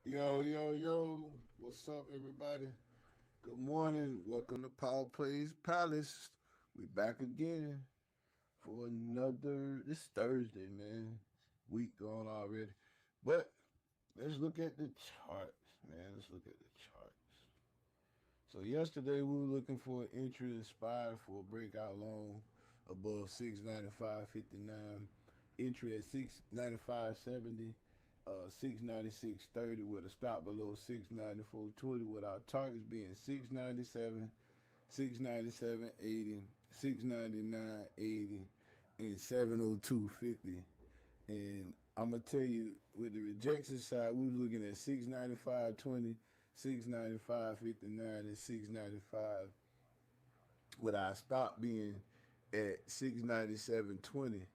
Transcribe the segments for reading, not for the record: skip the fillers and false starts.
Yo, what's up, everybody? Good morning. Welcome to Power Plays Palace. We back again for this Thursday, man. Week gone already. But let's look at the charts, man. Let's look at the charts. So yesterday we were looking for an entry inspired for a breakout long above 695.59. Entry at 695.70. 696.30 with a stop below 694.20 with our targets being 697, 697.80, 699.80, and 702.50. And I'm gonna tell you, with the rejection side, we were looking at 695.20, 695.59, and 695, with our stop being at 697.20.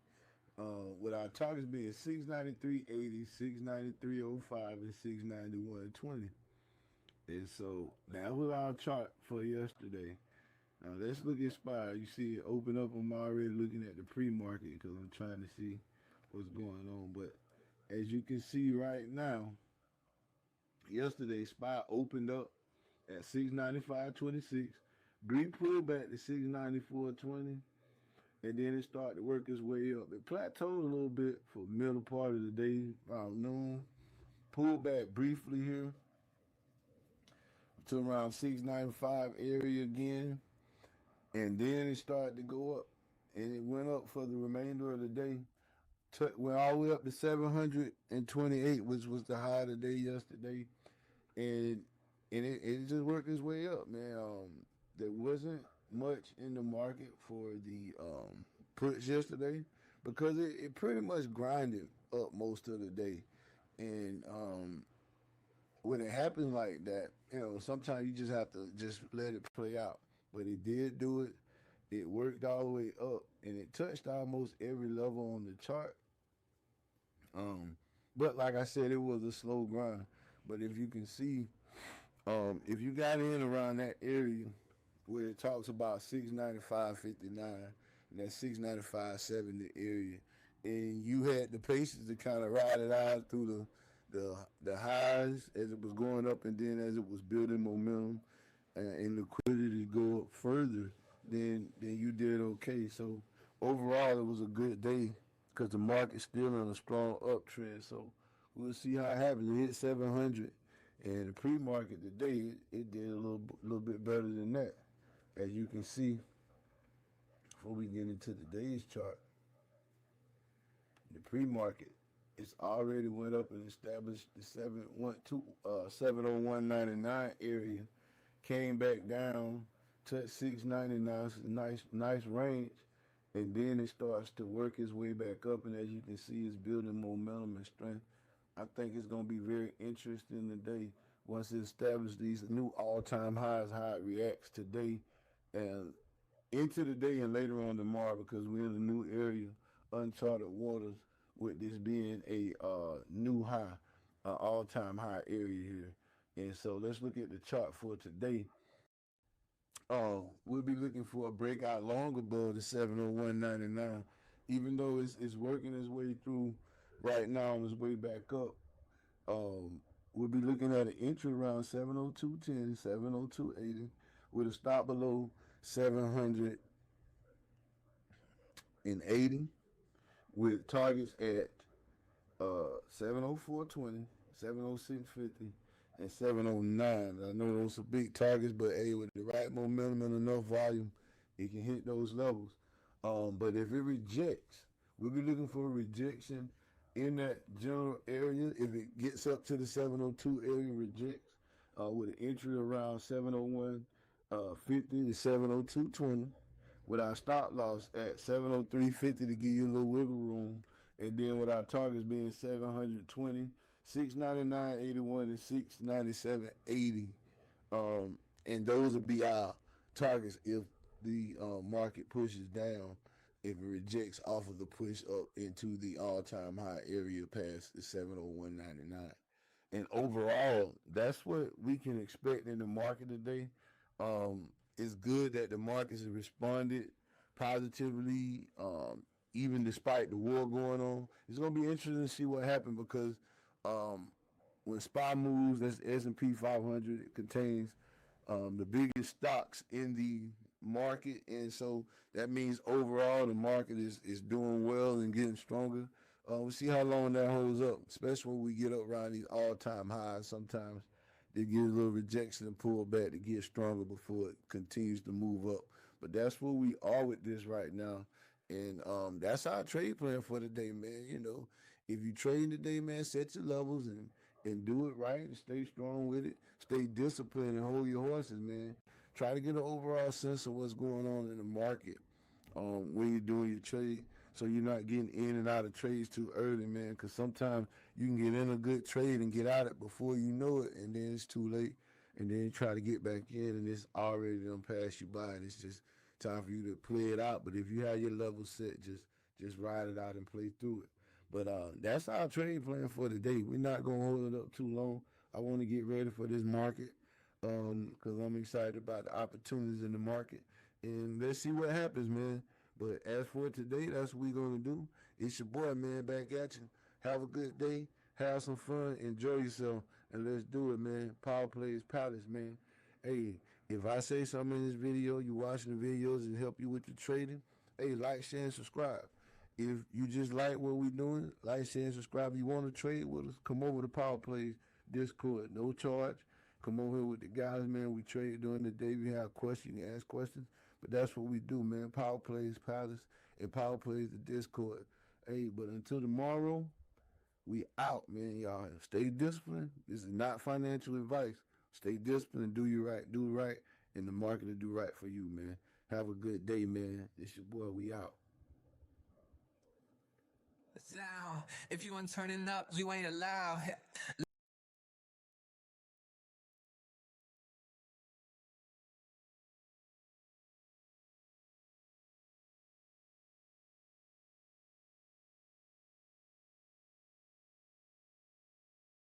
With our targets being 693.80, 693.05, and 691.20. And so that was our chart for yesterday. Now let's look at SPY. You see it open up. I'm already looking at the pre-market because I'm trying to see what's going on. But as you can see right now, yesterday SPY opened up at 695.26. Brief pullback to 694.20. And then it started to work its way up. It plateaued a little bit for the middle part of the day, around noon. Pulled back briefly here to around 695 area again. And then it started to go up. And it went up for the remainder of the day. Went all the way up to 728, which was the high of the day yesterday. And it just worked its way up, man. There wasn't much in the market for the puts yesterday because it pretty much grinded up most of the day. And when it happens like that, sometimes you just have to just let it play out. But it did do it. It worked all the way up, and it touched almost every level on the chart. But like I said, it was a slow grind. But if you can see, if you got in around that area where it talks about 695.59 and that 695.70 area, and you had the patience to kind of ride it out through the highs as it was going up, and then as it was building momentum and liquidity to go up further, then you did okay. So overall, it was a good day because the market's still in a strong uptrend. So we'll see how it happens. It hit 700, and the pre-market today it did a little bit better than that, as you can see. Before we get into today's chart, the pre-market it's already went up and established the 701.99 area, came back down to 699. It's a nice range, and then it starts to work its way back up. And as you can see, it's building momentum and strength. I think it's going to be very interesting today once it establishes these new all-time highs, how it reacts today and into the day and later on tomorrow, because we're in a new area, uncharted waters, with this being a new high, all-time high area here. And so let's look at the chart for today. We'll be looking for a breakout long above the 701.99, even though it's working its way through right now on its way back up. We'll be looking at an entry around 702.10, 702.80, with a stop below 780, with targets at 704.20, 706.50, and 709. I know those are big targets, but hey, with the right momentum and enough volume, it can hit those levels. But if it rejects, we'll be looking for a rejection in that general area. If it gets up to the 702 area, rejects with an entry around 701.50 to 702.20, with our stop loss at 703.50 to give you a little wiggle room, and then with our targets being 720, 699.81, and 697.80. And those will be our targets if the market pushes down, if it rejects off of the push up into the all-time high area past the 701.99. And overall, that's what we can expect in the market today. It's good that the markets have responded positively, even despite the war going on. It's going to be interesting to see what happens because um, when SPY moves, that's S&P 500. It contains the biggest stocks in the market, and so that means overall the market is doing well and getting stronger. We'll see how long that holds up, especially when we get up around these all-time highs. Sometimes they get a little rejection and pull back to get stronger before it continues to move up. But that's where we are with this right now. And that's our trade plan for the day, man. You know, if you trade today, man, set your levels and do it right and stay strong with it. Stay disciplined and hold your horses, man. Try to get an overall sense of what's going on in the market when you're doing your trade, so you're not getting in and out of trades too early, man, because sometimes you can get in a good trade and get out it before you know it, and then it's too late, and then you try to get back in, and it's already done passed you by, and it's just time for you to play it out. But if you have your level set, just ride it out and play through it. But that's our trade plan for today. We're not going to hold it up too long. I want to get ready for this market because I'm excited about the opportunities in the market. And let's see what happens, man. But as for today, that's what we're going to do. It's your boy, man, back at you. Have a good day. Have some fun. Enjoy yourself. And let's do it, man. Power Plays Palace, man. Hey, if I say something in this video, you watching the videos and help you with the trading, hey, like, share, and subscribe. If you just like what we're doing, like, share, and subscribe. If you want to trade with us, come over to Power Plays Discord. No charge. Come over here with the guys, man. We trade during the day. If you have questions, you can ask questions. But that's what we do, man. Power Plays Palace and Power Plays the Discord. Hey, but until tomorrow, we out, man, y'all. Stay disciplined. This is not financial advice. Stay disciplined and do you right. Do right, and the market will do right for you, man. Have a good day, man. It's your boy. We out. If you ain't turning up, you ain't allowed.